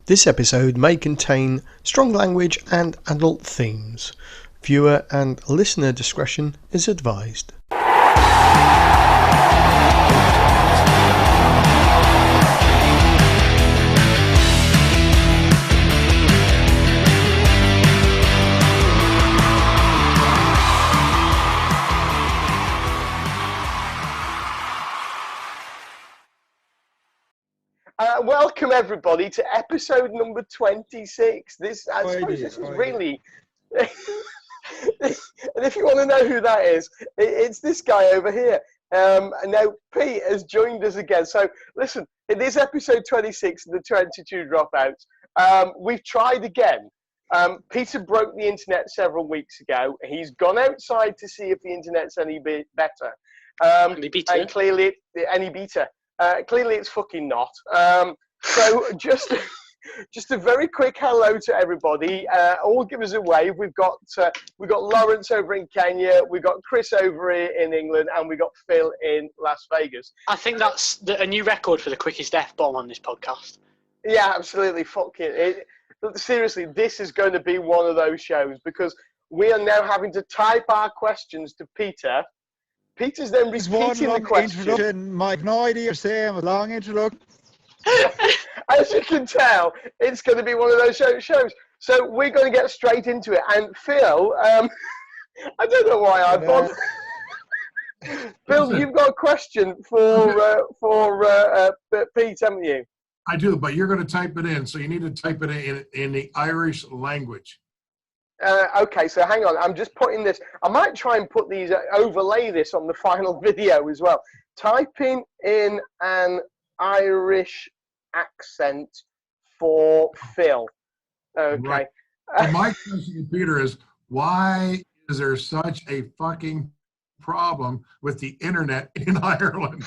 This episode may contain strong language and adult themes. Viewer and listener discretion is advised. Welcome everybody to episode number 26. This is really, and if you want to know who that is, it's this guy over here. Now Pete has joined us again. So listen, it is episode 26 of the 22 Dropouts. We've tried again. Peter broke the internet several weeks ago. He's gone outside to see if the internet's any bit better. And clearly, any better. Clearly it's fucking not. So just a very quick hello to everybody. All give us a wave. We've got Lawrence over in Kenya, we've got Chris over here in England, and we've got Phil in Las Vegas. I think that's a new record for the quickest F-bomb on this podcast. Yeah, absolutely. Seriously, this is going to be one of those shows because we are now having to type our questions to Peter. Peter's then repeating the question. I have no idea you're saying a long introduction. As you can tell, it's going to be one of those shows. So we're going to get straight into it. And Phil, I don't know why I bothered. Phil, you've got a question for Pete, haven't you? I do, but you're going to type it in. So you need to type it in the Irish language. Okay, so hang on. I'm just putting this. I might try and put these, overlay this on the final video as well. Typing in an Irish accent for Phil. Okay. Right. So my question to Peter is, why is there such a fucking problem with the internet in Ireland?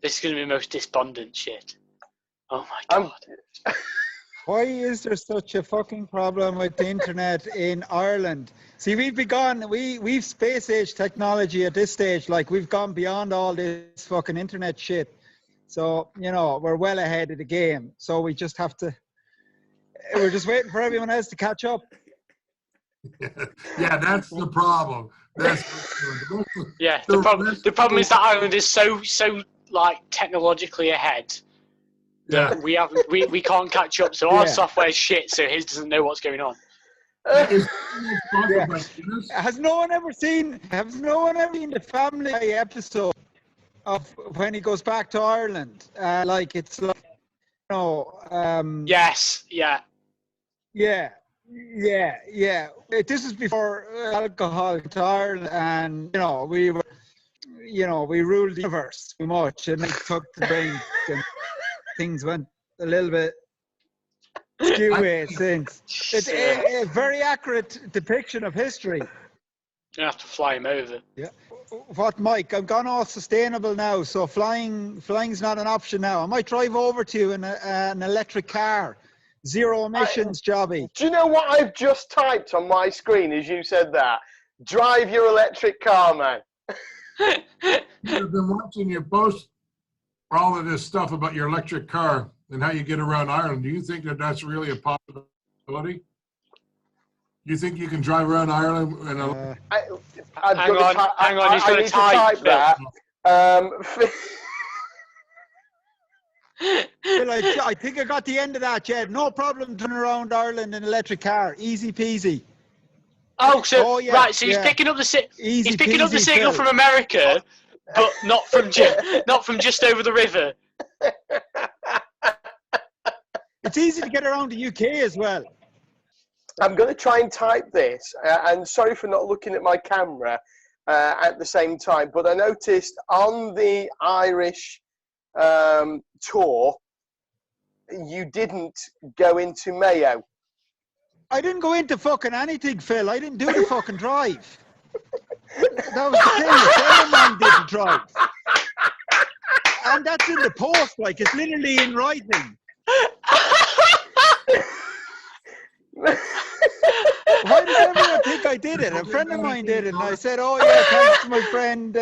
This is going to be the most despondent shit. Oh my God. Why is there such a fucking problem with the internet in Ireland? See, we've space age technology at this stage. Like, we've gone beyond all this fucking internet shit. So, you know, we're well ahead of the game. So we just have to, we're just waiting for everyone else to catch up. Yeah, that's the problem. The problem is that Ireland is so like technologically ahead. Yeah, we can't catch up, so our software's shit, so his doesn't know what's going on. Has no one ever seen the Family Guy episode of when he goes back to Ireland? Yes, yeah. This is before alcohol to Ireland, and we ruled the universe too much, and it took the brain. Things went a little bit skew since. It's a very accurate depiction of history. You have to fly him over. Yeah. What, Mike? I'm gone all sustainable now, so flying's not an option now. I might drive over to you in an electric car. Zero emissions jobby. Do you know what I've just typed on my screen as you said that? Drive your electric car, man. I've been watching you post all of this stuff about your electric car and how you get around Ireland. Do you think that that's really a possibility? Do you think you can drive around Ireland? Hang on, he's going to type that. Well, I think I got the end of that, Jed. No problem turning around Ireland in an electric car. Easy peasy. Right, so he's picking up the signal from America, but not from just over the river. It's easy to get around the UK as well. I'm going to try and type this, and sorry for not looking at my camera at the same time, but I noticed on the Irish tour, you didn't go into Mayo. I didn't go into fucking anything, Phil. I didn't do the fucking drive. That was the thing. A friend of mine did the drive. And that's in the post, like, it's literally in writing. Why does everyone think I did it? A friend of mine did it, and I said, "Oh yeah, thanks to my friend,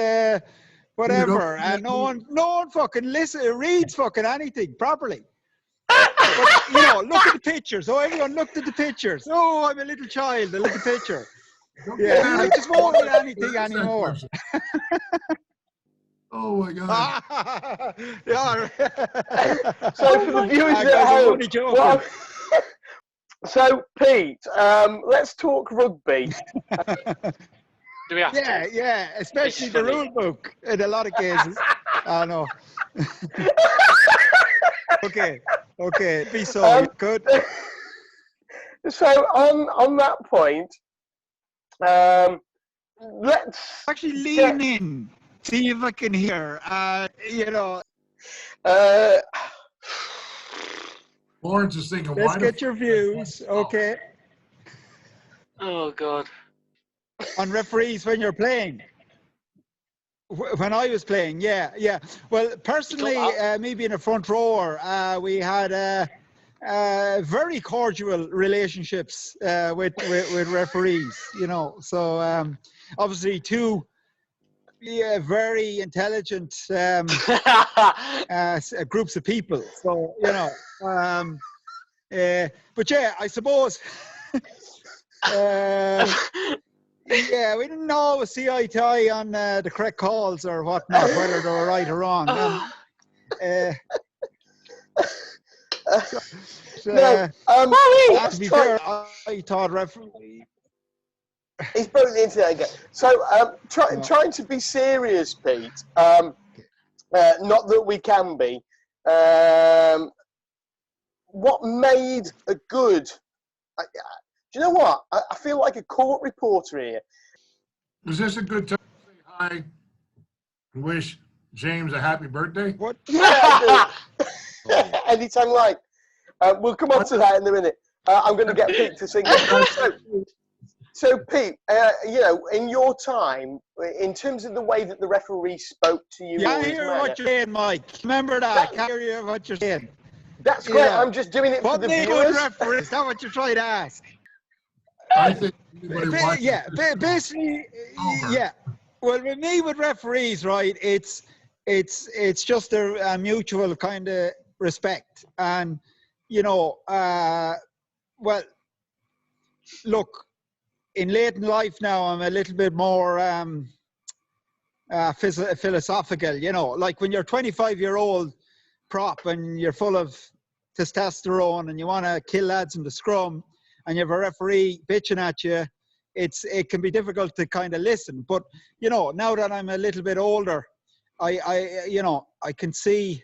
whatever." And no one fucking reads fucking anything properly. But, look at the pictures. Oh, everyone looked at the pictures. Oh, I'm a little child. Look at the picture. Yeah, I just won't do anything anymore. Oh my God. Yeah. So for the viewers at home, so Pete, let's talk rugby. Do we have to? Yeah, especially the rule book in a lot of cases. I know. Okay, be sorry. Good. So on that point, let's actually lean in. See if I can hear. Lawrence is thinking. Let's get your views. Okay. Oh God. On referees when you're playing. When I was playing, yeah. Well, personally, me being a front rower, we had very cordial relationships with referees. So obviously two very intelligent groups of people. So but yeah, I suppose. Yeah, we didn't always see eye to eye on the correct calls or whatnot, whether they were right or wrong. To be fair, I thought referee. He's broken the internet again. So, trying to be serious, Pete. Not that we can be. What made a good? Do you know what? I feel like a court reporter here. Is this a good time to say hi and wish James a happy birthday? What? Yeah, I do. Anytime like. We'll come on to that in a minute. I'm going to get Pete to sing. So Pete, in your time, in terms of the way that the referee spoke to you, I hear what you're saying, Mike. Remember that. I hear what you're saying. That's great. I'm just doing it for the viewers. Referee, is that what you're trying to ask? I think basically, yeah. Well, with me, with referees, right, it's just a mutual kind of respect, and well, look, in late in life now, I'm a little bit more philosophical. Like when you're 25-year-old prop and you're full of testosterone and you want to kill lads in the scrum, and you have a referee bitching at you, it can be difficult to kind of listen. But now that I'm a little bit older, I can see.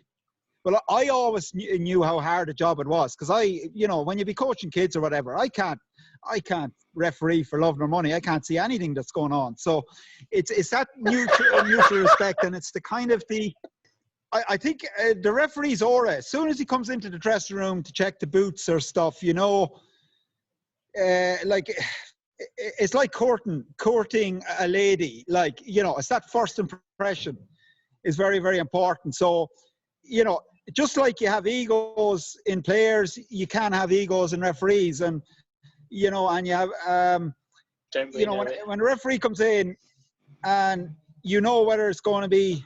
Well, I always knew how hard a job it was, because when you be coaching kids or whatever, I can't referee for love nor money. I can't see anything that's going on. So it's that mutual respect, and it's the kind of I think the referee's aura, as soon as he comes into the dressing room to check the boots or stuff, like it's like courting a lady. Like, it's that first impression is very, very important. So, just like you have egos in players, you can have egos in referees, and and you have when a referee comes in, and whether it's going to be,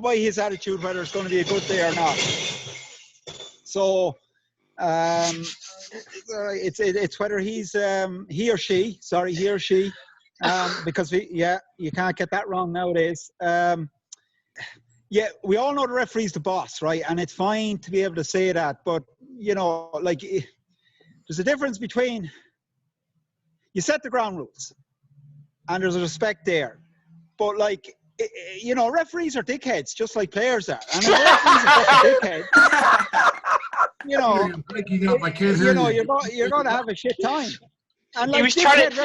by his attitude whether it's going to be a good day or not. So it's whether he's he or she, because you can't get that wrong nowadays. Yeah, we all know the referee's the boss, right? And it's fine to be able to say that, but like there's a difference between you set the ground rules and there's a respect there, but like referees are dickheads just like players are, and if a referee's a fucking dickhead, you're going to have a shit time. And like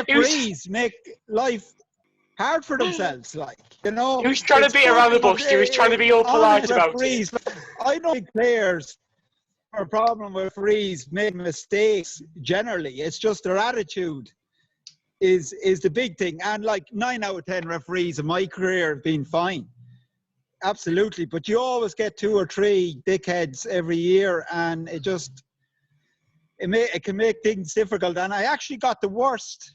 referees make life hard for themselves, like, He was trying to beat around the bush. He was trying to be all polite about it. I know big players have a problem with referees making mistakes generally. It's just their attitude is the big thing. And like 9 out of 10 referees in my career have been fine. Absolutely. But you always get 2 or 3 dickheads every year, and it can make things difficult. And I actually got the worst.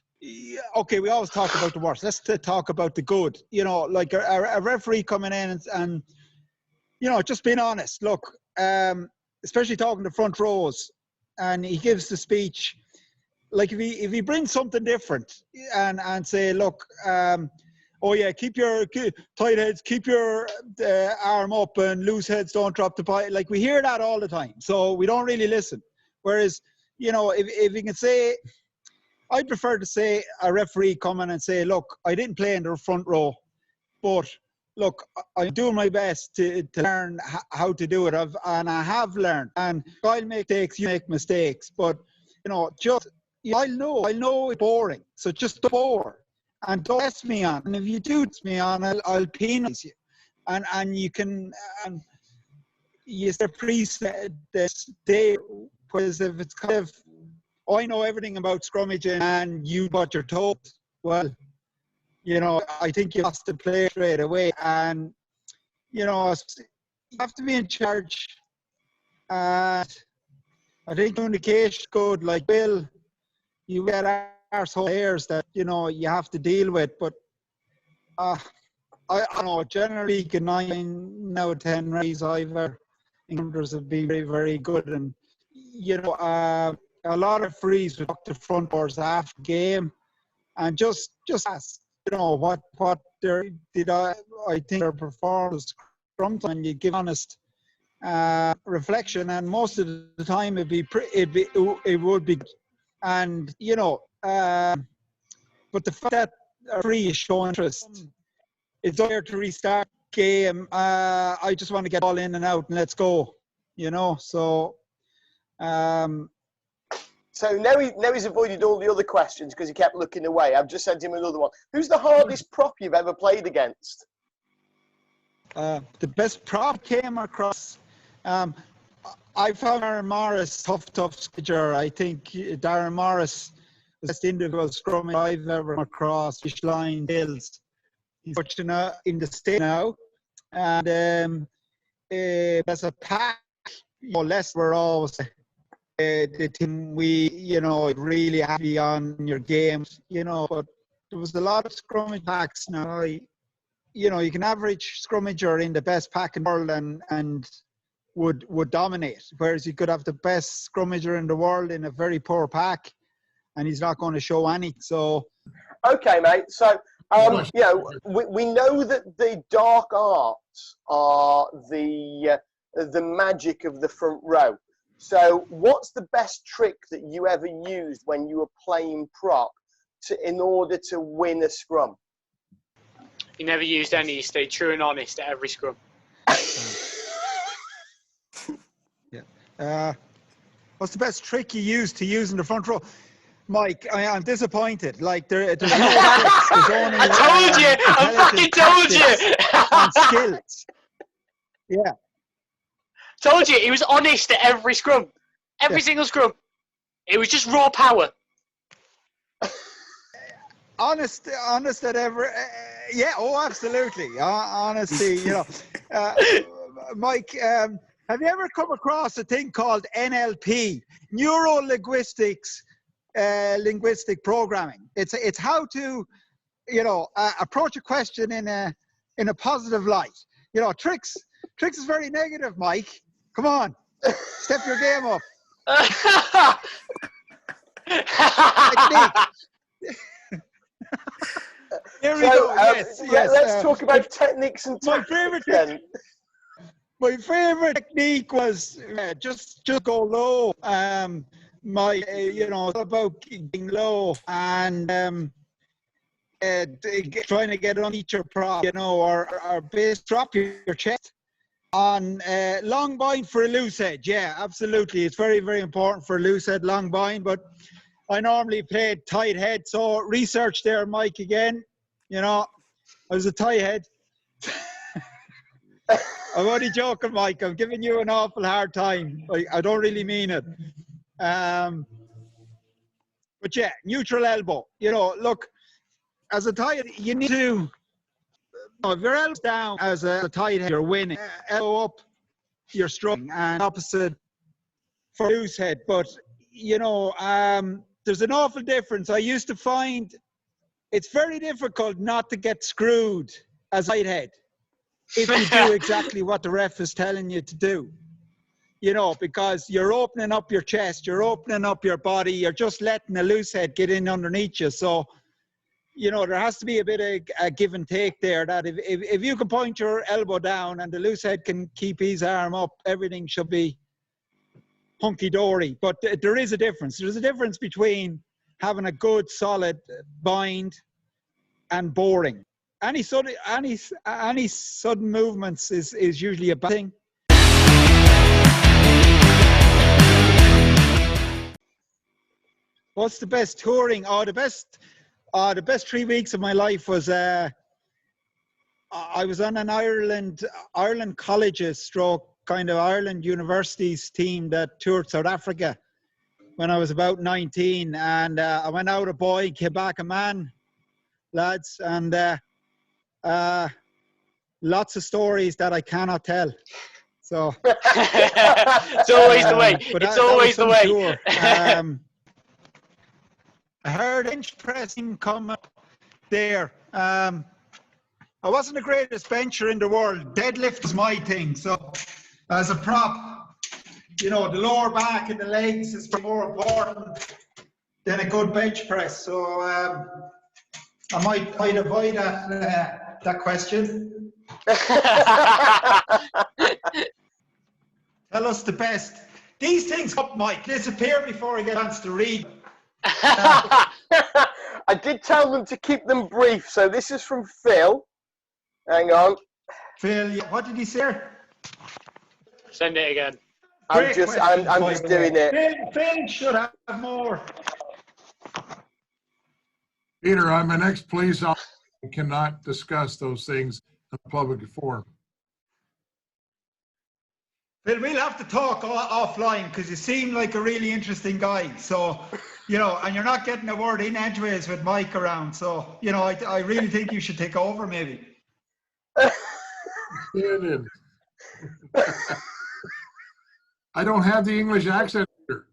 Okay, we always talk about the worst. Let's talk about the good. Like a referee coming in and just being honest. Look, especially talking to front rows, and he gives the speech, like if he brings something different and say, look, oh yeah, keep tight heads, keep your arm up, and loose heads don't drop the ball. Like we hear that all the time, so we don't really listen. Whereas, you know, if you can say, I'd prefer to say a referee come in and say, look, I didn't play in the front row, but look, I'm doing my best to learn how to do it, and I have learned. And I'll make mistakes, you make mistakes, but you know, just I know it's boring, so just don't bore and don't test me on. And if you do test me on, I'll penalise you. And you can use the preset this day, because if it's kind of, I know everything about scrummaging and you got your toes, well, you know, I think you lost the play straight away. And, you know, you have to be in charge. And I think communication good. Like Bill, you get arsehole players that, you know, you have to deal with. But I don't know, generally, 9 out of 10 races I've ever encountered have been very, very good. And, you know, a lot of frees would talk to front doors after game and just ask, you know, what I think their performance from time, and you give honest reflection, and most of the time it would be good. And you know, but the fact that a free is showing interest, it's there to restart game. I just want to get all in and out and let's go, you know. So so now he's avoided all the other questions because he kept looking away. I've just sent him another one. Who's the hardest prop you've ever played against? The best prop came across. I found Darren Morris tough scrummager. I think Darren Morris was the best individual scrummager I've ever come across. Fish line Hills. He's fortunate in the state now, and as a pack, you know, less we're always. The team you know, really happy on your games, you know, but there was a lot of scrummage packs now. You know, you can average scrummager in the best pack in the world and would dominate, whereas you could have the best scrummager in the world in a very poor pack and he's not going to show any. So okay, mate, so you know, we know that the dark arts are the magic of the front row. So what's the best trick that you ever used when you were playing prop in order to win a scrum? He never used any. He stayed true and honest at every scrum. Yeah. What's the best trick you used to use in the front row? Mike, I'm disappointed. Like there's no tricks. There's only, I told you. I fucking told you. And skills. Yeah. Told you, he was honest at every scrum. Every single scrum. It was just raw power. Honest at every... yeah, oh, absolutely. Honesty, you know. Mike, have you ever come across a thing called NLP? Neuro-linguistics, linguistic programming. It's how to, you know, approach a question in a positive light. You know, tricks is very negative, Mike. Come on, step your game up. Technique. Here we go. Yes. Let's talk about techniques and tactics. My favorite technique was just go low. You know, about getting low and trying to get on each your prop, you know, or base drop your chest. On long bind for a loose head, yeah, absolutely. It's very, very important for a loose head, long bind, but I normally played tight head. So research there, Mike, again. You know, I was a tight head. I'm only joking, Mike. I'm giving you an awful hard time. I don't really mean it. But yeah, neutral elbow. You know, look, as a tight head, you need to... if your elbow's down as a tight head, you're winning. Elbow up, you're struggling, and opposite for loose head. But, you know, there's an awful difference. I used to find it's very difficult not to get screwed as a tight head if you do exactly what the ref is telling you to do. you know, because you're opening up your chest, you're opening up your body, you're just letting a loose head get in underneath you. So, you know, there has to be a bit of a give and take there, that if you can point your elbow down and the loose head can keep his arm up, everything should be hunky-dory. But there is a difference. There's a difference between having a good, solid bind and boring. Any sudden movements is usually a bad thing. What's the best touring? The best 3 weeks of my life was I was on an Ireland colleges stroke kind of Ireland universities team that toured South Africa when I was about 19, and I went out a boy, came back a man, lads, and lots of stories that I cannot tell. So it's always the way. It's always the way. Tour. I heard bench pressing come there. I wasn't the greatest bencher in the world. Deadlift is my thing. So as a prop, you know, the lower back and the legs is more important than a good bench press. So I might avoid that question. Tell us the best. These things up might disappear before I get a chance to read. I did tell them to keep them brief. So this is from Phil. Hang on. Phil, what did he say? Send it again. I'm just doing it. Phil should have more. Peter, I'm an ex-police officer. I cannot discuss those things in a public forum. Phil, we'll have to talk offline because you seem like a really interesting guy. So, you know, and you're not getting a word in edgeways with Mike around. So, you know, I really think you should take over maybe. I don't have the English accent here.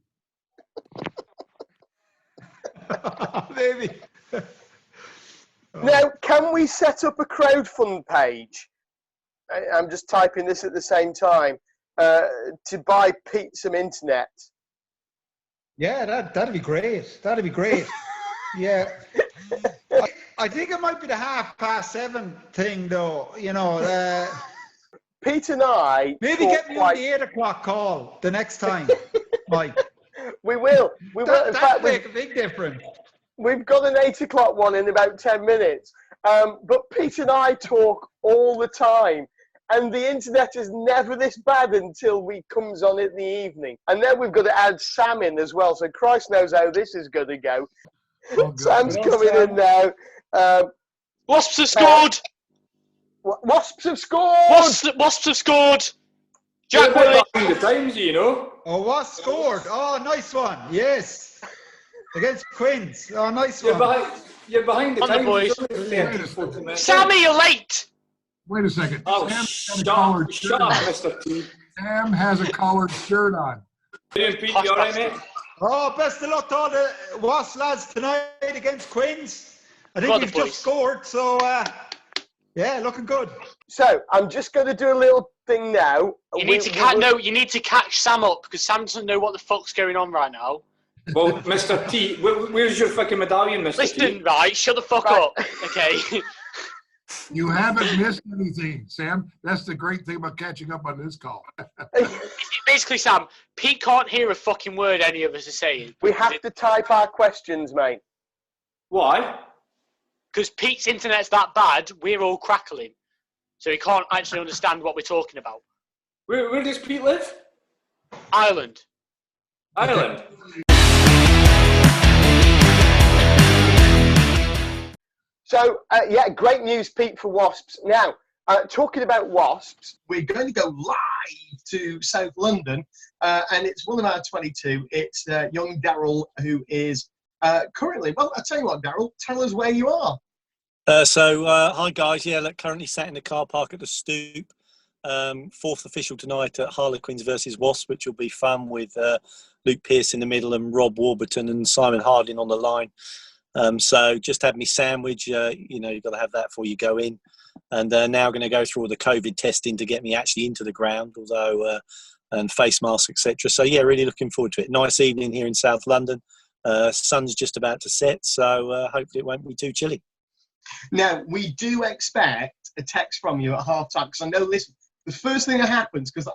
Maybe. Now, can we set up a crowdfund page? I'm just typing this at the same time. To buy Pete some internet. Yeah, that'd be great. That'd be great. Yeah. I think it might be the 7:30 thing, though. You know, Pete and I maybe get me on the 8 o'clock call the next time, Mike. We will. In fact, make a big difference. We've got an 8 o'clock one in about 10 minutes. But Pete and I talk all the time. And the internet is never this bad until we comes on in the evening. And then we've got to add Sam in as well. So Christ knows how this is going to go. Oh, Sam's coming in now. Wasps have scored! Wasps have scored! Wasps have scored! Jack Willis! The times, you know. Oh, Wasps scored. Oh, nice one. Yes. Against Quins. Oh, nice one. You're behind the times. Boys. Sammy, you're late! Wait a second. Oh, shut up, Mr. T. Sam has a collared shirt on. Pete, you all right, mate? Oh, best of luck to all the Wasps lads tonight against Quins. I think you've just scored, so yeah, looking good. So I'm just going to do a little thing now. You need to catch Sam up because Sam doesn't know what the fuck's going on right now. Well, Mr. T, where's your fucking medallion, Mr. T? Listen, right, shut the fuck up, okay? You haven't missed anything, Sam. That's the great thing about catching up on this call. Basically, Sam, Pete can't hear a fucking word any of us are saying. We have to type our questions, mate. Why? Because Pete's internet's that bad, we're all crackling. So he can't actually understand what we're talking about. Where does Pete live? Ireland. Ireland. So, yeah, great news, Pete, for Wasps. Now, talking about Wasps, we're going to go live to South London, and it's one of our 22. It's young Daryl, who is currently, well, I'll tell you what, Daryl, tell us where you are. Hi, guys. Yeah, currently sat in the car park at the Stoop. Fourth official tonight at Harlequins versus Wasps, which will be fun with Luke Pearce in the middle and Rob Warburton and Simon Harding on the line. So just had me sandwich, you've got to have that before you go in. And now going to go through all the COVID testing to get me actually into the ground, although and face masks, etc. So yeah, really looking forward to it. Nice evening here in South London. Sun's just about to set, so hopefully it won't be too chilly. Now, we do expect a text from you at half-time, because I know, listen, the first thing that happens, because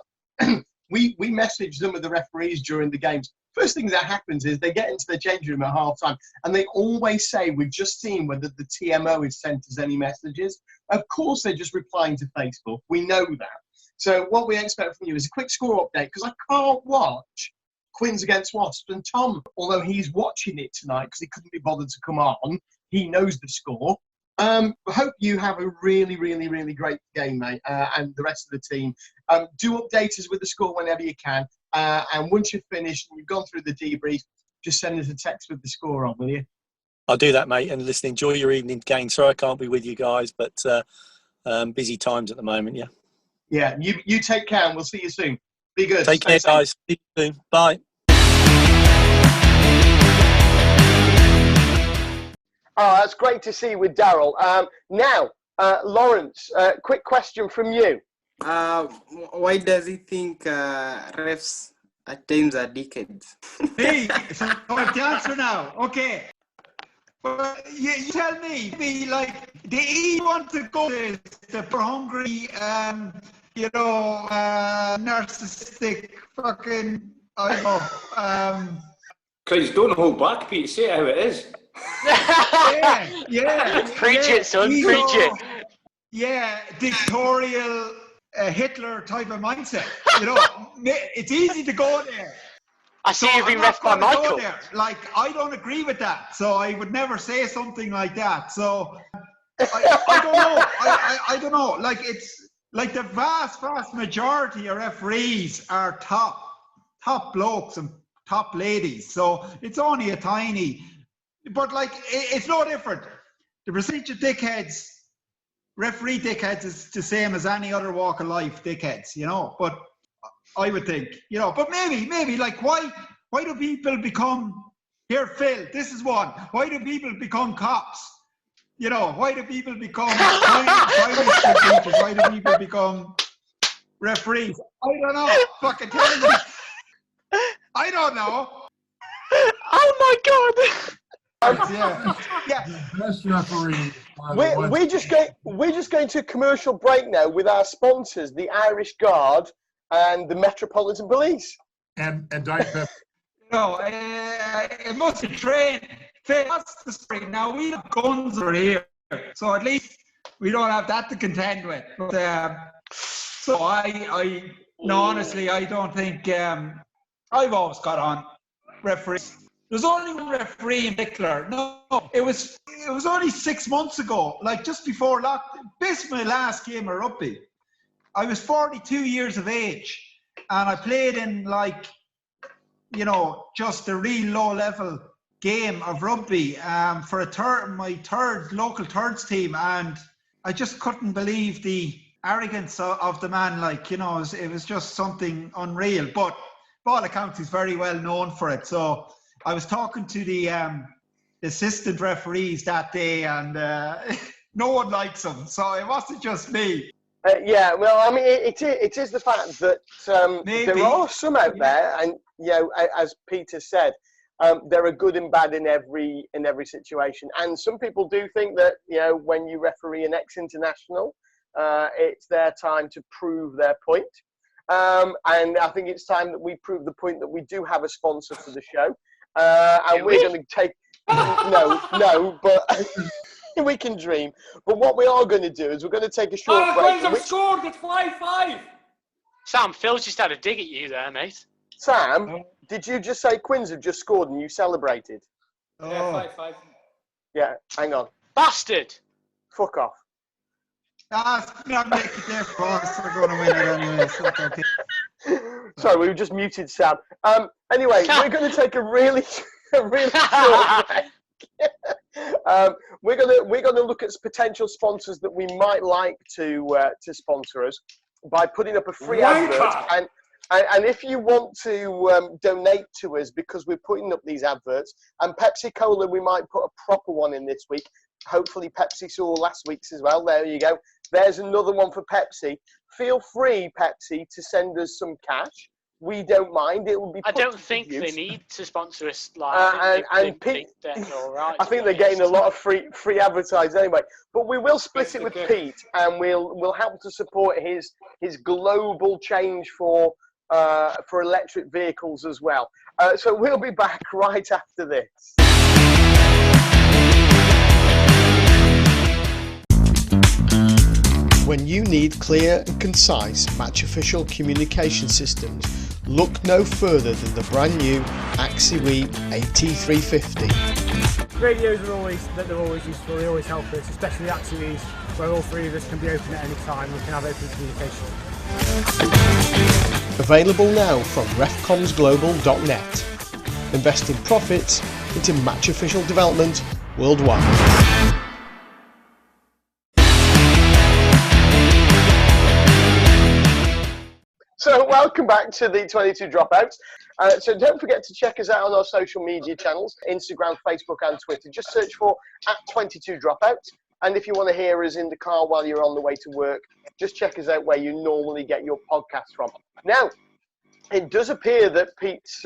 we message some of the referees during the games, first thing that happens is they get into the change room at half-time, and they always say, we've just seen whether the TMO has sent us any messages. Of course, they're just replying to Facebook. We know that. So what we expect from you is a quick score update, because I can't watch Quins against Wasps. And Tom, although he's watching it tonight because he couldn't be bothered to come on, he knows the score. I hope you have a really, really, really great game, mate, and the rest of the team. Do update us with the score whenever you can. And once you've finished and you've gone through the debrief, just send us a text with the score on, will you? I'll do that, mate. And listen, enjoy your evening game. Sorry I can't be with you guys, but busy times at the moment, yeah. Yeah, you take care and we'll see you soon. Be good. Take care, guys. See you soon. Bye. Oh, that's great to see you with Daryl. Now, Lawrence, quick question from you. Why does he think refs at times are dickheads? Hey, so I have the answer now. Okay. Well, you tell me, like, do you want to go to the hungry, narcissistic fucking, I don't know, Christ, don't hold back, Pete. Say it how it is. yeah. Preach it, son. Preach it. Yeah, dictatorial Hitler type of mindset. It's easy to go there. I see you've been ref by Michael. Like, I don't agree with that, so I would never say something like that. So I don't know. I don't know. Like, it's like the vast majority of referees are top blokes and top ladies. So it's only a tiny, but like it's no different. The procedure dickheads, referee dickheads, is the same as any other walk of life dickheads, But I would think, but maybe like why do people become, here, Phil, this is one. Why do people become cops? Why do people become primary school teachers? Why do people become referees? I don't know. Fucking tell me. I don't know. Oh my God. Yeah. Best referee. We're just going to a commercial break now with our sponsors, the Irish Guard and the Metropolitan Police. And Diet Pepsi. It must be trained. That's the story. Now, we have guns over here, so at least we don't have that to contend with. But, so honestly, I don't think I've always got on referees. There's only one referee in particular. No, it was only 6 months ago, like just before lockdown. Basically, my last game of rugby. I was 42 years of age, and I played in just a real low level game of rugby for my third local thirds team, and I just couldn't believe the arrogance of the man. It was just something unreal. But by all accounts, he's very well known for it. So I was talking to the assistant referees that day, and no one likes him. So it wasn't just me. Yeah, well, I mean, it is the fact that there are some out there, and as Peter said, there are good and bad in every situation. And some people do think that when you referee an ex-international, it's their time to prove their point. And I think it's time that we prove the point that we do have a sponsor for the show, and we're going to take no, but. We can dream. But what we are going to do is we're going to take a short break. Quins have scored. It's 5-5. Sam, Phil's just had a dig at you there, mate. Sam, did you just say Quins have just scored and you celebrated? Yeah, 5-5. Yeah, hang on. Bastard. Fuck off. Not make it there for us. We're going to win it anyway. So okay. Sorry, we just muted Sam. Anyway, we're going to take a really short break. We're gonna look at potential sponsors that we might like to sponsor us by putting up a free advert. And if you want to donate to us because we're putting up these adverts, and Pepsi Cola, we might put a proper one in this week. Hopefully Pepsi saw last week's as well. There you go. There's another one for Pepsi. Feel free, Pepsi, to send us some cash we don't mind. It will be. I don't think they need to sponsor us. Like, they're all right. I think they're getting a lot of free advertising anyway. But we will split it with Pete, and we'll help to support his global change for electric vehicles as well. So we'll be back right after this. When you need clear and concise match official communication systems, look no further than the brand new AXIWEE AT350. Radios are always useful, they always help us, especially AXIWEEs, where all three of us can be open at any time, we can have open communication. Available now from refcomsglobal.net. Investing profits into match official development worldwide. So welcome back to the 22 Dropouts. So don't forget to check us out on our social media channels, Instagram, Facebook and Twitter. Just search for @22Dropouts. And if you want to hear us in the car while you're on the way to work, just check us out where you normally get your podcast from. Now, it does appear that Pete's,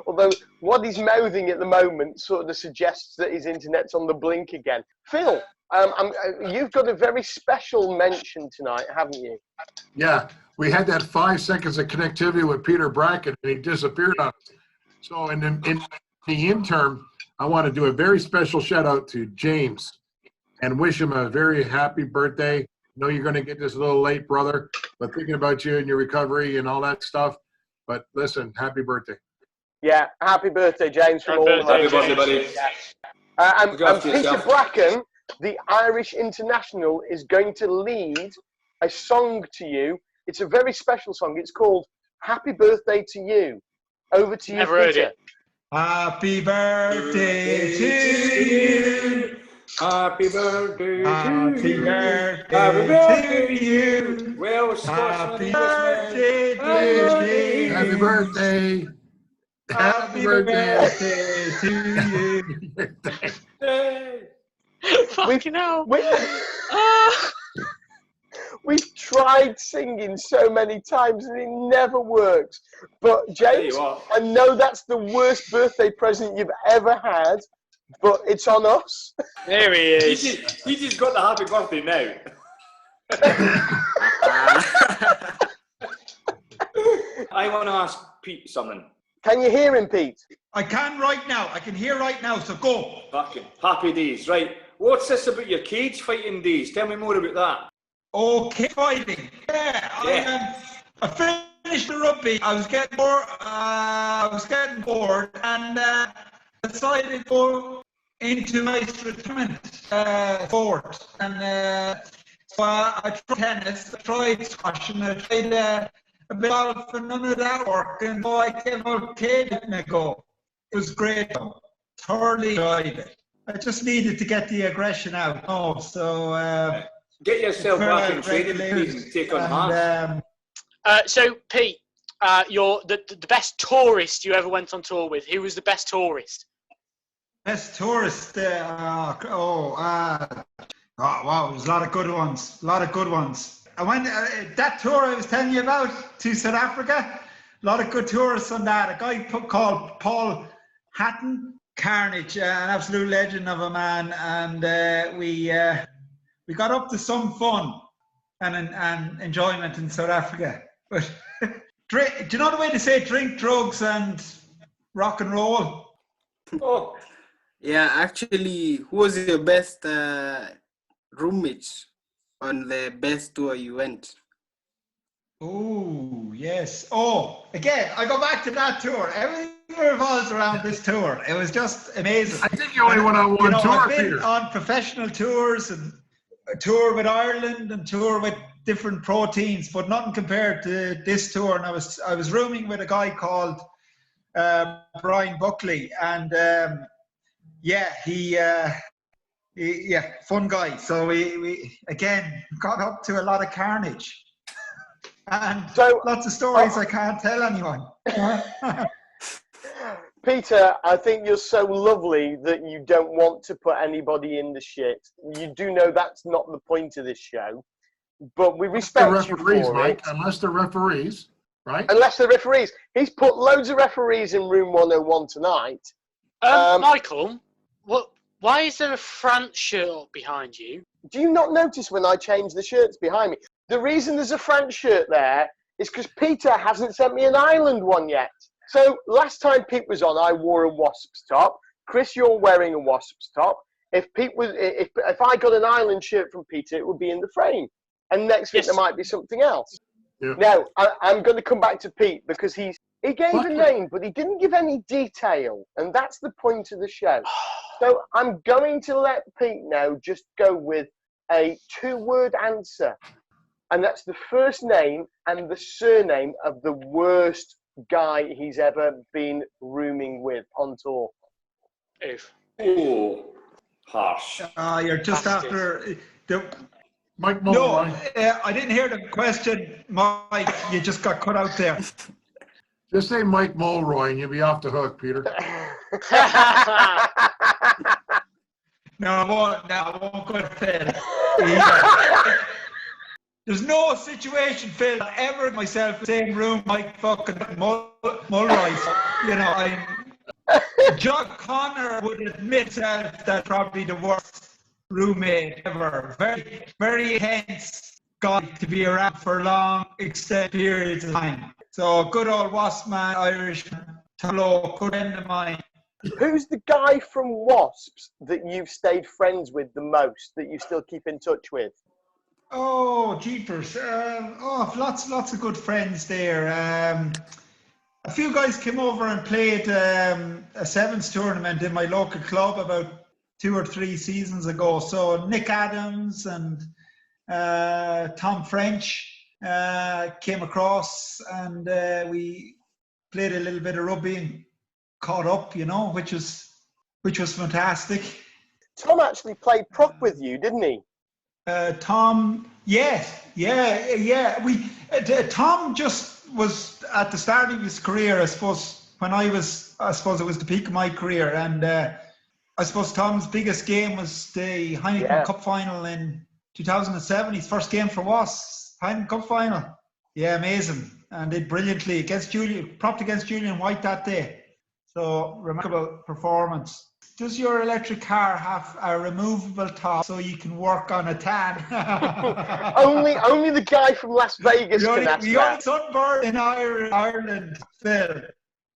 although what he's mouthing at the moment sort of suggests that his internet's on the blink again. Phil, you've got a very special mention tonight, haven't you? Yeah. We had that 5 seconds of connectivity with Peter Bracken, and he disappeared on us. So in the interim, I want to do a very special shout out to James and wish him a very happy birthday. I know you're going to get this a little late, brother, but thinking about you and your recovery and all that stuff. But listen, happy birthday. Yeah, happy birthday, James. From all of us. Happy birthday, buddy. And Peter Bracken, the Irish international, is going to lead a song to you. It's a very special song. It's called Happy Birthday to You. Over to you, Never heard Peter. it. Happy birthday to you. Happy birthday Happy to birthday to you. Well, Happy birthday, dear. Happy birthday. Happy birthday to you. Fucking hell. We've tried singing so many times and it never works. But James, I know that's the worst birthday present you've ever had, but it's on us. There he is. He just got the happy birthday now. I want to ask Pete something. Can you hear him, Pete? I can right now. I can hear right now, so go. Fucking happy days, right? What's this about your cage fighting days? Tell me more about that. Okay, fighting. Yeah. I finished the rugby. I was getting bored, and decided to go into nice retirement sport. And so I tried tennis, I tried squash, and I tried a bit of golf, and none of that worked. And so I gave out cage and a go. It was great. Thoroughly enjoyed it. I just needed to get the aggression out. So. Get yourself back in training, please, and take on Hans. So, Pete, you're the best tourist you ever went on tour with. Who was the best tourist? Best tourist? Wow, there's a lot of good ones. I went that tour I was telling you about to South Africa. A lot of good tourists on that. A guy called Paul Hatton, Carnage, an absolute legend of a man, and we got up to some fun and enjoyment in South Africa. But do you know the way to say drink, drugs, and rock and roll? Oh, Yeah, actually, who was your best roommate on the best tour you went? Oh, yes. Oh, again, I go back to that tour. Everything revolves around this tour. It was just amazing. I think you only went on one tour, I've been Peter. on professional tours and a tour with Ireland and tour with different pro teams, but nothing compared to this tour. And I was rooming with a guy called Brian Buckley, and he fun guy. So we again got up to a lot of carnage. And so, lots of stories I can't tell anyone. Peter, I think you're so lovely that you don't want to put anybody in the shit. You do know that's not the point of this show, but we respect you for Mike, it. unless they're referees. Right? Unless the referees. He's put loads of referees in room 101 tonight. Michael, why is there a France shirt up behind you? Do you not notice when I change the shirts behind me? The reason there's a France shirt there is because Peter hasn't sent me an Ireland one yet. So last time Pete was on, I wore a Wasps top. Chris, you're wearing a Wasps top. If I got an Ireland shirt from Peter, it would be in the frame. And next week there might be something else. Yeah. Now, I'm going to come back to Pete because he gave a name, but he didn't give any detail. And that's the point of the show. So I'm going to let Pete now just go with a 2-word answer. And that's the first name and the surname of the worst guy he's ever been rooming with on tour. Oh, harsh. You're just after... Mike Mulroy. No, I didn't hear the question, Mike. You just got cut out there. Just say Mike Mulroy and you'll be off the hook, Peter. No, I won't go to Phil. There's no situation, Phil, ever in myself in the same room, Mike fucking Mulroy. You know, John Connor would admit that probably the worst roommate ever. Very, very intense guy to be around for long, extended periods of time. So good old Wasp man, Irishman, hello, good friend of mine. Who's the guy from Wasps that you've stayed friends with the most, that you still keep in touch with? Oh, jeepers. Lots of good friends there. A few guys came over and played a sevens tournament in my local club about 2 or 3 seasons ago. So Nick Adams and Tom French came across, and we played a little bit of rugby and caught up, you know, which was fantastic. Tom actually played prop with you, didn't he? Tom, yes, yeah. Tom just was at the start of his career, I suppose. I suppose it was the peak of my career, and I suppose Tom's biggest game was the Heineken Cup final in 2007. His first game for Wasps, Heineken Cup final. Yeah, amazing, and did brilliantly propped against Julian White that day. So remarkable performance. Does your electric car have a removable top so you can work on a tan? only the guy from Las Vegas can ask that. You got sunburn in Ireland, Phil.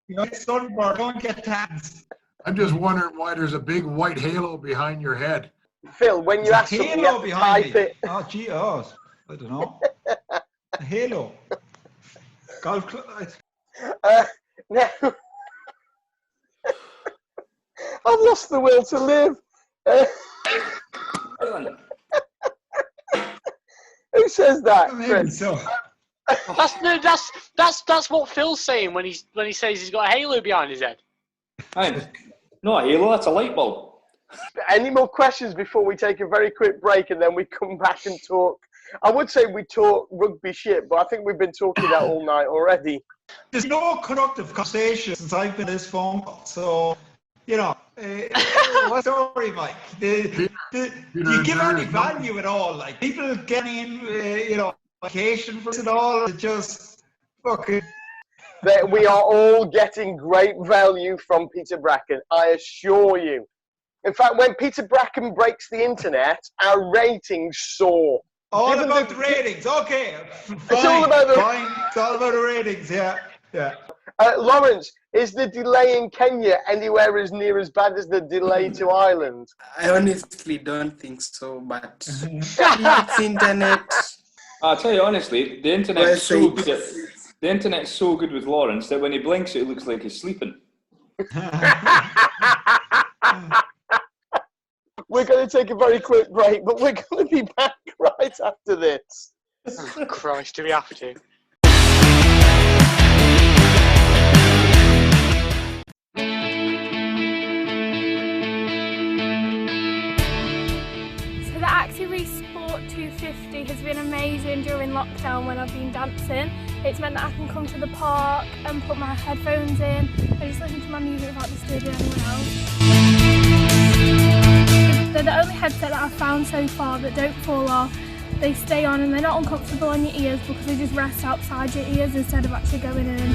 You got sunburn, don't get tans. I'm just wondering why there's a big white halo behind your head. Phil, when you ask something, you have to type it. Oh, gee, I don't know. A halo. Golf club. Now, I've lost the will to live. Who says that? Chris? So. That's what Phil's saying when he says he's got a halo behind his head. Not a halo, that's a light bulb. Any more questions before we take a very quick break and then we come back and talk? I would say we talk rugby shit, but I think we've been talking that all night already. There's no productive conversation since I've been this phone call, so, you know, what's the story, Mike? Do you give any value at all? Like, people getting in, vacation for it all, just fucking... We are all getting great value from Peter Bracken, I assure you. In fact, when Peter Bracken breaks the internet, our ratings soar. All about the ratings, okay. It's all about the ratings, yeah. Lawrence, is the delay in Kenya anywhere as near as bad as the delay to Ireland? I honestly don't think so, but it's internet. I'll tell you honestly, the internet's so good with Lawrence that when he blinks, it looks like he's sleeping. We're going to take a very quick break, but we're going to be back right after this. Oh, Christ, do we have to? So the Active Sport 250 has been amazing during lockdown when I've been dancing. It's meant that I can come to the park and put my headphones in and just listen to my music without disturbing anyone else. They're the only headset that I've found so far that don't fall off, they stay on and they're not uncomfortable on your ears because they just rest outside your ears instead of actually going in.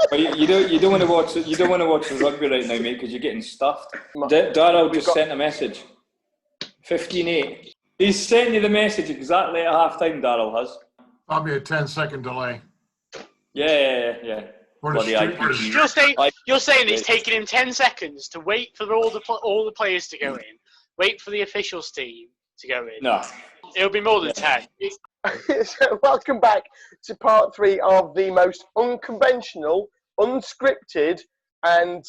But you don't want to watch the rugby right now, mate, because you're getting stuffed. Darryl just sent a message. 15-8. He's sent you the message exactly at half time. Darryl has. Probably a 10-second delay. Yeah. You're saying it's taking him 10 seconds to wait for all the players to go in, wait for the officials team to go in. No, it'll be more than 10. So welcome back to part 3 of the most unconventional, unscripted, and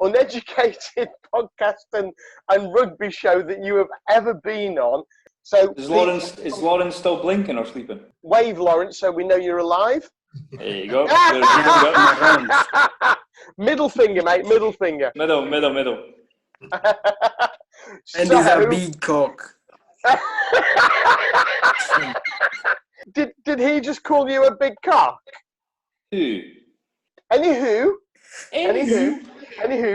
uneducated podcast and rugby show that you have ever been on. So is Lawrence still blinking or sleeping? Wave, Lawrence, so we know you're alive. There you go. Middle finger, mate. Middle finger. Middle. And he's a big cock. Did he just call you a big cock? Who? Anywho,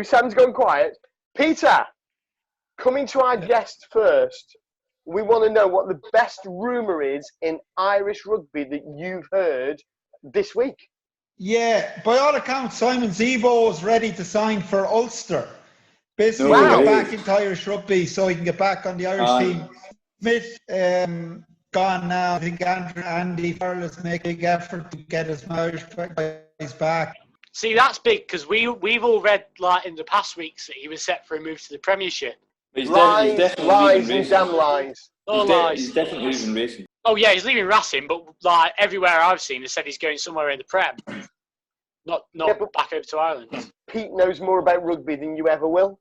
Sam's gone quiet. Peter, coming to our guest first, we want to know what the best rumour is in Irish rugby that you've heard this week. Yeah, by all accounts, Simon Zebo is ready to sign for Ulster. Basically, get back into Irish rugby so he can get back on the Irish team. Smith, gone now. I think Andy Farrell is making a big effort to get his Irish guys back. See, that's big because we've all read like in the past weeks that he was set for a move to the Premiership. Lies and damn lies. He's definitely leaving racing. Oh yeah, he's leaving Racing, but like everywhere I've seen, they said he's going somewhere in the Prem, not back over to Ireland. Pete knows more about rugby than you ever will.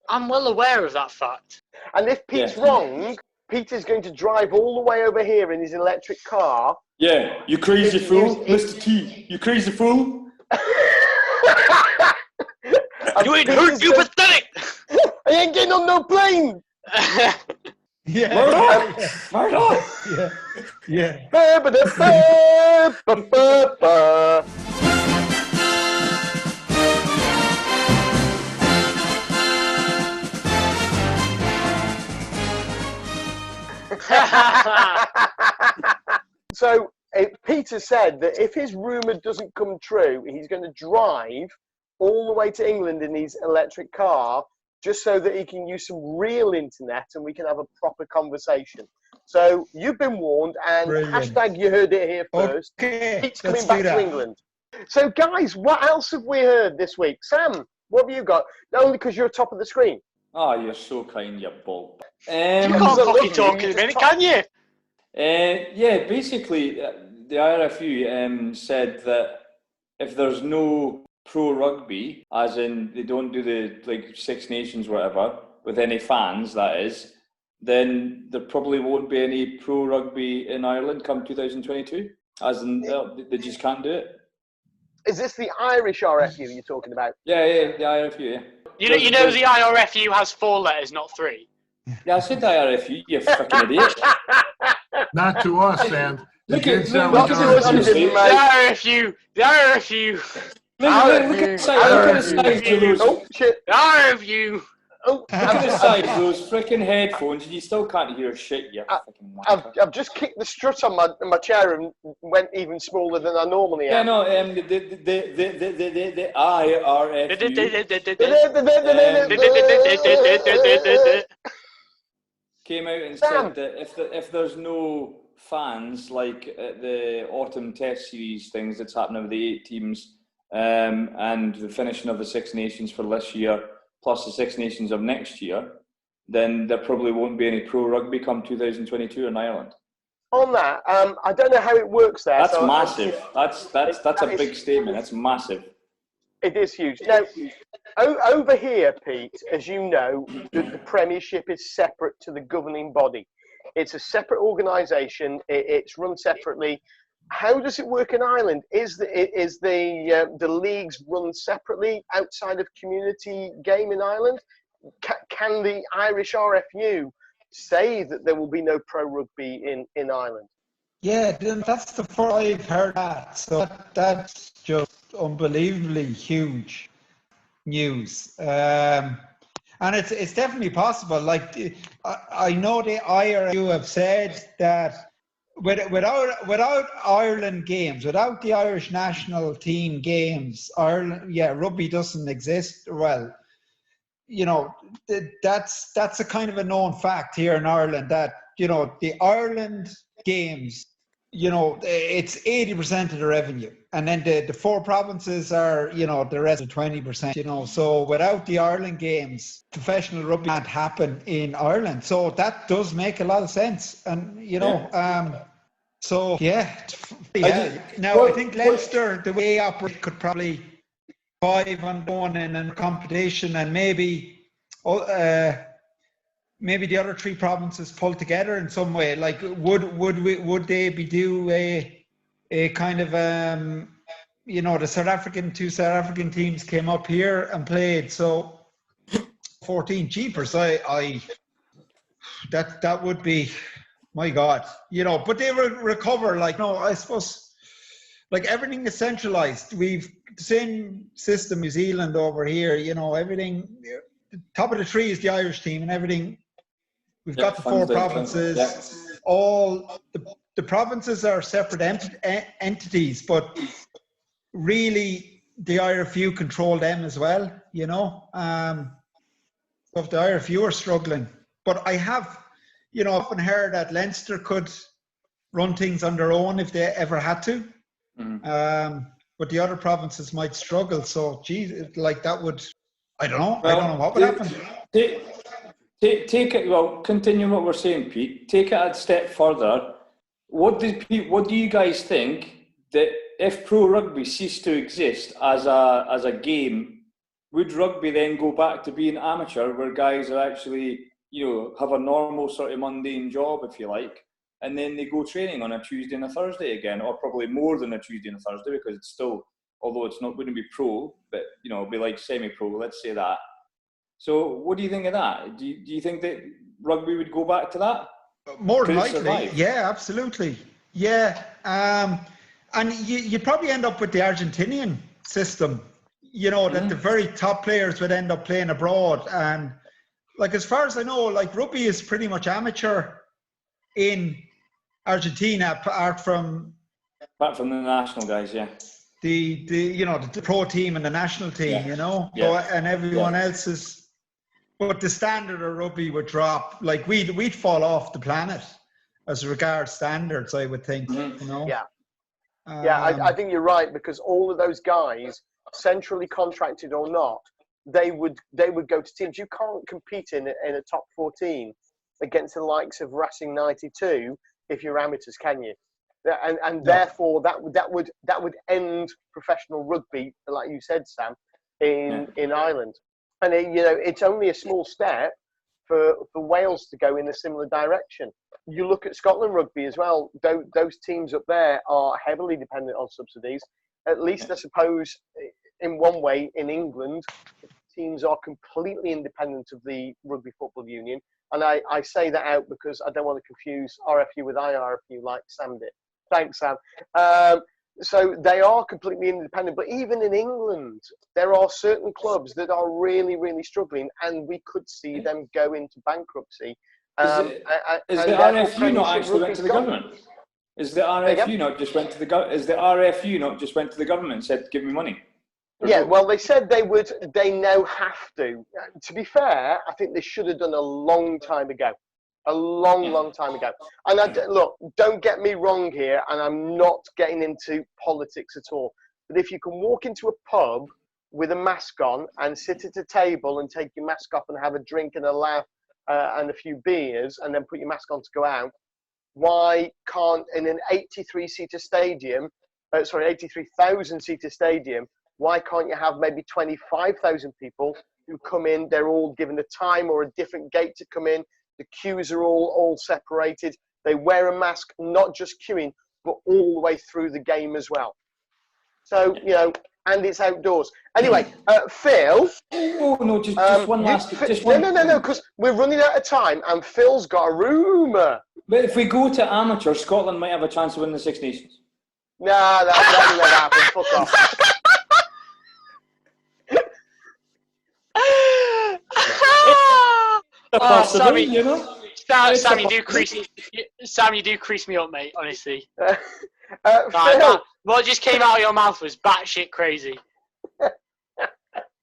I'm well aware of that fact. And if Pete's wrong, Peter's going to drive all the way over here in his electric car. Yeah, you crazy fool, Mr. T. You crazy fool. You ain't hurt, you pathetic. I ain't getting on no plane. Murdoch. Yeah. So Peter said that if his rumour doesn't come true, he's going to drive all the way to England in his electric car just so that he can use some real internet and we can have a proper conversation. So you've been warned, and hashtag you heard it here first. Okay, Pete's coming back to England. So guys, what else have we heard this week? Sam, what have you got? Not only because you're top of the screen. Oh, you're so kind, you bulb. You can't cocky talk in a minute, can you? Yeah, basically, the IRFU said that if there's no pro rugby, as in they don't do the Six Nations, whatever, with any fans, that is, then there probably won't be any pro rugby in Ireland come 2022. As in, they just can't do it. Is this the Irish RFU you're talking about? Yeah, the IRFU, yeah. You know the IRFU has 4 letters, not 3. Yeah, I said the IRFU, you fucking idiot. Not to us, Sam. Look at the IRFU. The IRFU. Look at the size of those. Oh shit! The IRFU. Oh, look at the size of those freaking headphones, and you still can't hear shit. I've just kicked the strut on my chair and went even smaller than I normally am. Yeah, no, the IRFU came out and said that if there's no fans, like at the autumn test series things that's happening with the 8 teams, and the finishing of the Six Nations for this year, plus the Six Nations of next year, then there probably won't be any pro rugby come 2022 in Ireland. On that, I don't know how it works there. That's massive. That's a big statement. That's massive. It is huge. Now, over here, Pete, as you know, the Premiership is separate to the governing body. It's a separate organisation. It's run separately. How does it work in Ireland? Is the leagues run separately outside of community game in Ireland? Can the Irish RFU say that there will be no pro rugby in Ireland. Yeah, that's the first I've heard that. So that's just unbelievably huge news. And it's definitely possible. Like I know the IRFU have said that without Ireland games, without the Irish national team games, Ireland, rugby doesn't exist. Well, that's a kind of a known fact here in Ireland that the Ireland games, it's 80% of the revenue, and then the four provinces are the rest of 20%. So without the Ireland games, professional rugby can't happen in Ireland. So that does make a lot of sense, and so now I think Leinster, the way they operate, could probably 5 on going in a competition, and maybe the other 3 provinces pull together in some way. Like, would they be do a kind of the two South African teams came up here and played, so 14 jeepers. That would be, my God, but they will recover. I suppose, everything is centralized. We've the same system New Zealand over here, everything. The top of the tree is the Irish team, and everything. We've got the 4 provinces. All the provinces are separate entities, but really the IRFU control them as well. So if the IRFU are struggling, but I have, often heard that Leinster could run things on their own if they ever had to. But the other provinces might struggle. So, geez, that would, I don't know. I don't know what would happen. Take it. Well, continue what we're saying, Pete. Take it a step further. What do you guys think that if pro rugby ceased to exist as a game, would rugby then go back to being amateur, where guys are actually have a normal sort of mundane job, if you like, and then they go training on a Tuesday and a Thursday again, or probably more than a Tuesday and a Thursday, because it's still, although it's not, wouldn't be pro, but it'd be like semi-pro, let's say that. So what do you think of that? Do you think that rugby would go back to that? More than likely, yeah, absolutely. Yeah, and you'd probably end up with the Argentinian system, that the very top players would end up playing abroad. And as far as I know, rugby is pretty much amateur in Argentina, apart from the national guys, yeah. The pro team and the national team, and everyone else is. But the standard of rugby would drop. We'd fall off the planet as regards standards, I would think. Yeah. I think you're right, because all of those guys, centrally contracted or not, they would go to teams. You can't compete in a top 14 against the likes of Racing 92 if you're amateurs, can you? And therefore that would end professional rugby, like you said, Sam, in Ireland. And it's only a small step for Wales to go in a similar direction. You look at Scotland rugby as well. Those teams up there are heavily dependent on subsidies. At least I suppose in one way in England, teams are completely independent of the Rugby Football Union. And I say that out because I don't want to confuse RFU with IRFU like Sam did. Thanks, Sam. So they are completely independent. But even in England, there are certain clubs that are really, really struggling, and we could see them go into bankruptcy. Is the RFU not actually went to the government? Is the RFU not just went to the government? Is the RFU not just went to the government and said, "Give me money"? Yeah, well, they said they would. They now have to. To be fair, I think they should have done a long time ago. A long time ago. And look, don't get me wrong here, and I'm not getting into politics at all. But if you can walk into a pub with a mask on and sit at a table and take your mask off and have a drink and a laugh and a few beers and then put your mask on to go out, why can't, in an 83-seater stadium, 83,000-seater stadium, why can't you have maybe 25,000 people who come in, they're all given a time or a different gate to come in, the queues are all separated, they wear a mask, not just queuing, but all the way through the game as well. So, and it's outdoors. Anyway, Phil. Oh no, just one last. No, because we're running out of time, and Phil's got a rumour. But if we go to amateur, Scotland might have a chance to win the Six Nations. Nah, that will never happen. Fuck off. Sammy, you know? Sam, you do crease me up, mate. Honestly. Phil, what just came out of your mouth was batshit crazy.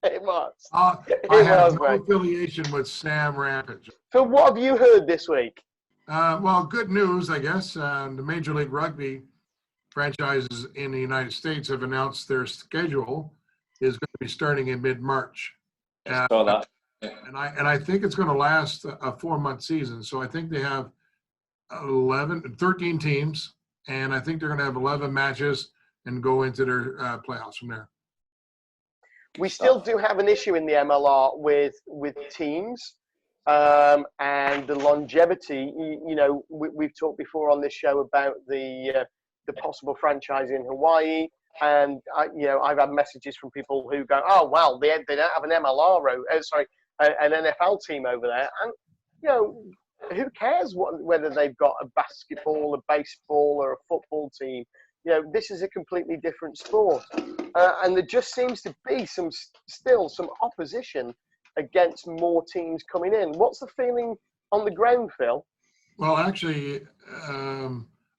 It was. I have no affiliation with Sam Rampage. Phil, what have you heard this week? Well, good news, I guess. The Major League Rugby franchises in the United States have announced their schedule is going to be starting in mid-March. I saw that. And I think it's going to last a 4-month season. So I think they have 13 teams, and I think they're going to have 11 matches and go into their playoffs from there. We still do have an issue in the MLR with teams and the longevity. You know, we've talked before on this show about the possible franchise in Hawaii. And I've had messages from people who go, "Oh well, they don't have an an NFL team over there." And you know, who cares whether they've got a basketball, a baseball, or a football team? You know, this is a completely different sport, and there just seems to be some opposition against more teams coming in. What's the feeling on the ground, Phil? Well, actually,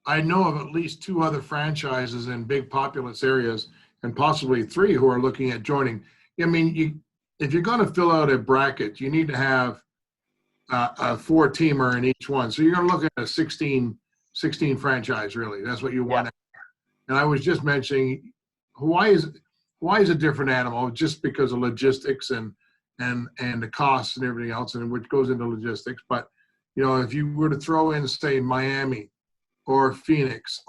I know of at least 2 other franchises in big populous areas, and possibly 3 who are looking at joining. I mean, if you're going to fill out a bracket, you need to have a 4-teamer in each one. So you're going to look at a 16 franchise, really. That's what you want. And I was just mentioning, Hawaii is a different animal just because of logistics and the costs and everything else, and which goes into logistics. But you know, if you were to throw in, say, Miami or Phoenix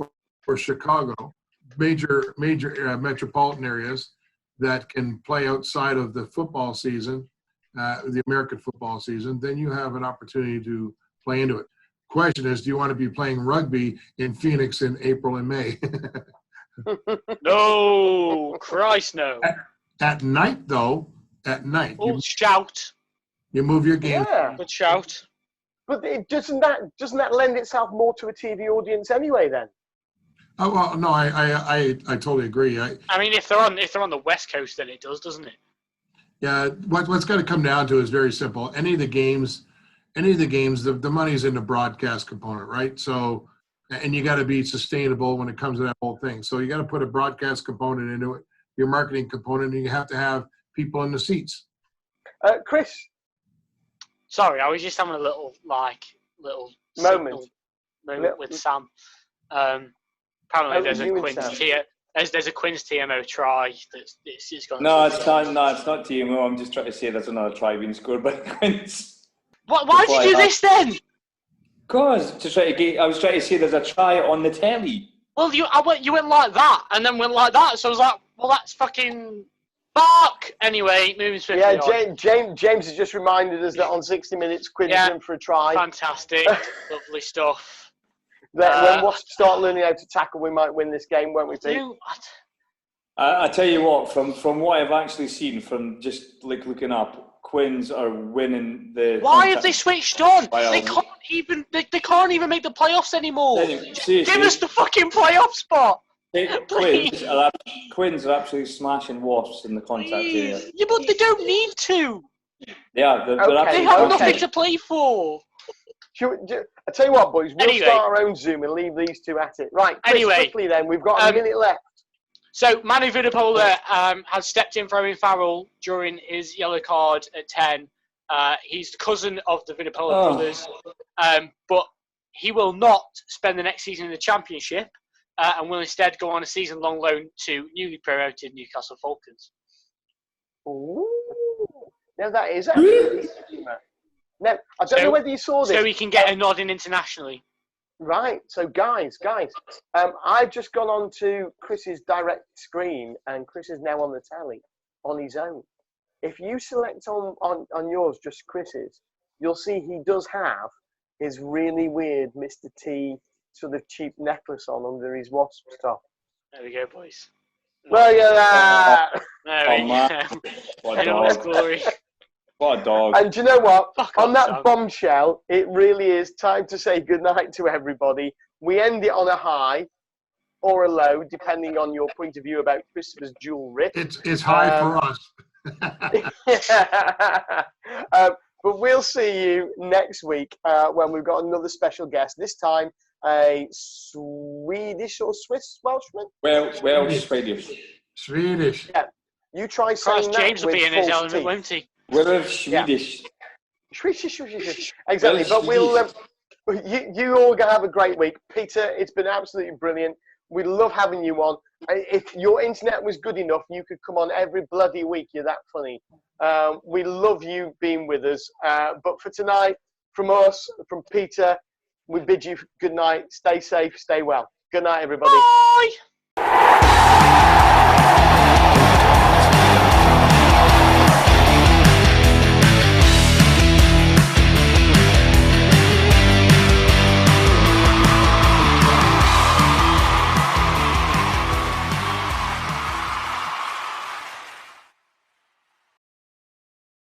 or Chicago, major metropolitan areas that can play outside of the football season, the American football season, then you have an opportunity to play into it. Question is, do you want to be playing rugby in Phoenix in April and May? No, Christ, no. At night, though, at night. Shout. You move your game. Yeah. Good shout. But doesn't that lend itself more to a TV audience anyway? Then. Oh well, no, I totally agree. I mean, if they're on the West Coast, then it does, doesn't it? Yeah, what's got to come down to is very simple. Any of the games, the money's in the broadcast component, right? So, and you got to be sustainable when it comes to that whole thing. So you got to put a broadcast component into it, your marketing component, and you have to have people in the seats. Chris. Sorry, I was just having a little moment with Sam. Apparently, there's a Quins TMO try it's gone. No, it's not TMO. I'm just trying to say there's another try being scored by Quins. Why did you do this then? Because I was trying to say there's a try on the telly. Well, you went like that and then went like that, so I was like, well, that's fucking bark. Anyway, moving swiftly. Yeah, James has just reminded us that on 60 Minutes, Quins in for a try. Fantastic, lovely stuff. When Wasps start learning how to tackle, we might win this game, won't we, Pete? I tell you what, from what I've actually seen, from just looking up, Quins are winning the. Why have they switched on? They can't even. They can't even make the playoffs anymore. Give us the fucking playoff spot. Quins are absolutely smashing Wasps in the contact area. Yeah, but they don't need to. Yeah, they have nothing to play for. I tell you what, boys, we'll start our own Zoom and leave these 2 at it. Right, Chris, quickly then, we've got a minute left. So, Manu Vunipola has stepped in for Owen Farrell during his yellow card at 10. He's the cousin of the Vunipola brothers, but he will not spend the next season in the Championship and will instead go on a season-long loan to newly promoted Newcastle Falcons. Ooh. Now, that is actually... Now, I don't know whether you saw this. So he can get a nod in internationally. Right. So, guys, I've just gone on to Chris's direct screen, and Chris is now on the telly on his own. If you select on yours, just Chris's, you'll see he does have his really weird Mr. T sort of cheap necklace on under his Wasps top. There we go, boys. Look at that. There Oh, we man. go. What a In all its dog. glory. What a dog. And do you know what? Fuck On off, that Sam. bombshell, it really is time to say goodnight to everybody. We end it on a high or a low, depending on your point of view about Christopher's jewelry. It's high for us. But we'll see you next week when we've got another special guest. This time, a Swedish or Swiss Welshman? Welsh, Swedish. Swedish. Yeah. You try saying Christ, James that will with be in his false element, teeth. won't he? We're Swedish. Exactly. Welsh But we'll Swedish. you all gonna have a great week. Peter, it's been absolutely brilliant. We love having you on. If your internet was good enough, you could come on every bloody week. You're that funny. We love you being with us. But for tonight, from us, from Peter, we bid you good night. Stay safe, stay well. Good night, everybody. Bye.